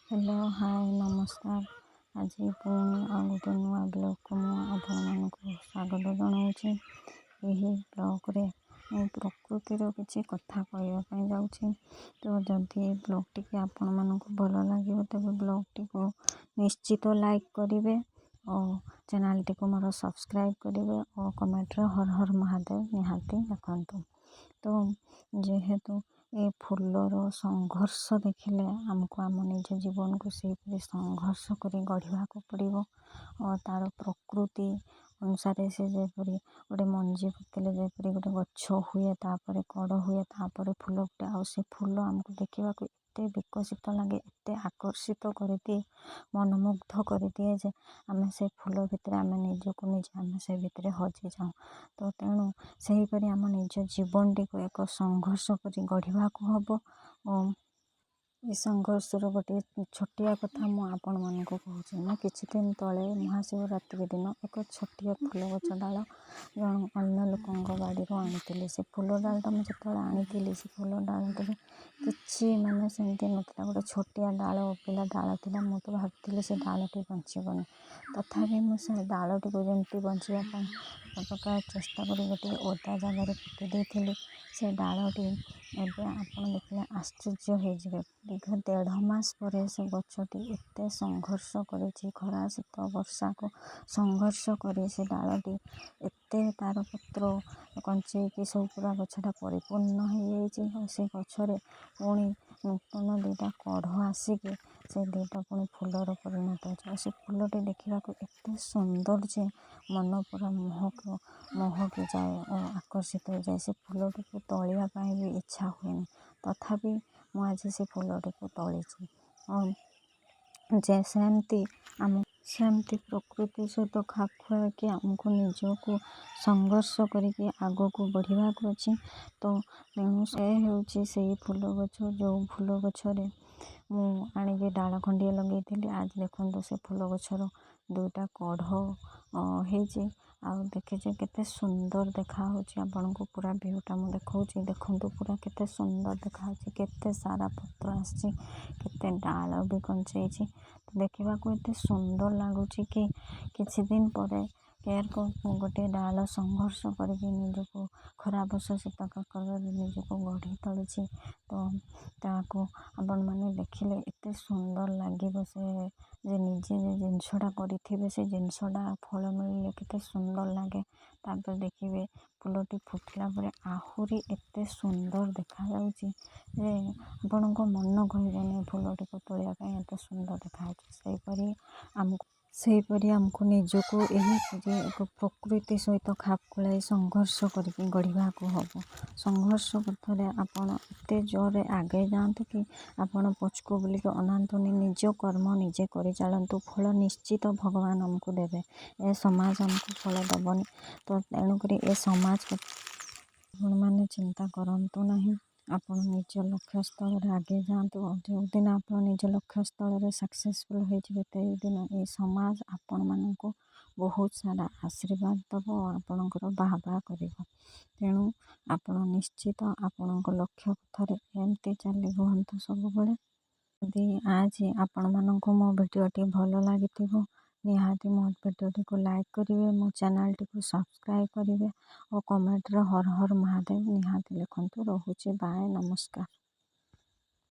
Hello hi नमस्कार। आज पुणी आ गोटे नुआ ब्लॉग को आपको स्वागत जनाऊँगी। यही ब्लॉग रे मैं प्रकृतिर किसी कथा कहवाई जाऊँगी। तो जदि ब्लॉग टी आपण मानक भल लगे तेज ब्लॉग टी को निश्चित लाइक करेंगे और चैनल टी को मोर सब्सक्राइब करेंगे और कमेंट हर हर महादेव निहाती लिखु। तो जेहेतु ए फूलर संघर्ष देखिले आमको आम निज जीवन को से संघर्ष कर गढ़ा पड़ो और तार प्रकृति अनुसार से जपरी गोटे मंजी पकेले जपरी गोटे गछ हुए तापर कड़ हुए तापर फूल फुटे आ से फूल आमको देखा एते विकसित लगे एते आकर्षित कर दिए मनमुग्ध कर दिए जे आम से फूल भितर आम निजक निजे आम से भितर हजि जाऊँ। तो तेणु सेहीपरि आम निज जीवन टी को एक संघर्ष कर गढ़ा हम और ये संघर्षर गोटे छोटिया कथा आपण मानक कहूँ। मैं किछि दिन तले महाशिवरात्रि दिन एक छोटिया फूल गछ डाल जन अन्य लोकों बाड़ी आनी से फूल डालटा मुझे आनी से फूल डाल कि मानने सेमती नाला गोटे छोटिया डाल उपिला डाल था मुझे तो भावी से डालटी बचबनी तथापि मुझे डालटी को जमी बचापी प्रकार चेष्टा कर गोटे ओदा जगार पुटी से डालटी एवं आप देखने आश्चर्य हो दीर्घ 1.5 मास पर से गछटी एत संघर्ष कर खरा शीत वर्षा को संघर्ष कर से डालटी एत तार पत्र कंचेक सब पूरा गछटा परिपूर्ण हो से गछरे पुणी नूतन दुटा कढ़ आसिक से दुटा पुणी फूलर परिणत हो से फूलटी देखा एत सुंदर जे मन पूरा मोहक जाए और आकर्षित हो जाए। से फूलटी को तोलिया भी इच्छा हुए तथापि मुझे से फूलटी को तोली और जे सेमती प्रकृति सहित खाप खुआ कि आमको निजको संघर्ष करके आग को बढ़ा अच्छी। तो तेणु से हूँ से फूल गछ जो फूल गछरे मुझे डाल खंडिए लगे आज देखो से फूल गछर दुईटा कढ़ हो देखिए केते सुंदर देखा आपण को पूरा भ्यूटा मुझे देखा देखूँ पूरा केते सुंदर देखा केते सारा पत्र आसी केते डाल भी कंचे तो देखा एत सुंदर लगुच कि किछि दिन पर केयर को गोटे डाल संघर्ष करके निजको खरा बस शीत काकर निजको गढ़ी तोली तो ताको आपण मैंने देखिले एत सुंदर लगे से जे निजे जिनसटा करेंगे से जिनसटा फल मिलले केते सुंदर लगे। तापर देखिए फूलटी फुटिला पर आहुरी एत सुंदर देखा जाउची जे आपण को मन कहबनी फूलटी को तोड़ापी एत सुंदर देखा सेहीपरि आमको निजको यही एक प्रकृति सहित खाप खुलाई संघर्ष करके गढ़ा हम। संघर्ष पथरे आपण एते जोरे आगे जातु कि आपण पछको बुलिक अनातुनी निज कर्म निजे कर चलतु फल निश्चित भगवान आमको देवे। ए समाज आमको फल दबनी तो तेणुक ए समाज मैंने चिंता करतु नहीं आपण निज लक्ष्य स्थल आगे जातु जो दिन आप निज लक्ष्य स्थल सक्सेसफुल होते दिन ये समाज आपण मानक बहुत सारा आशीर्वाद दब और आपणकर बाहा कर तेणु आपण निश्चित आपण लक्ष्य पथरे एमती चली रुहतु सब बेले। यदि आज आपण मानक मो भिडियोटी भल लगी निहाती मो भिडियोटी को लाइक करेंगे मो चैनल टी को सब्सक्राइब करेंगे और कमेंट हर हर महादेव निहाती लिखु। रोचे बाय नमस्कार।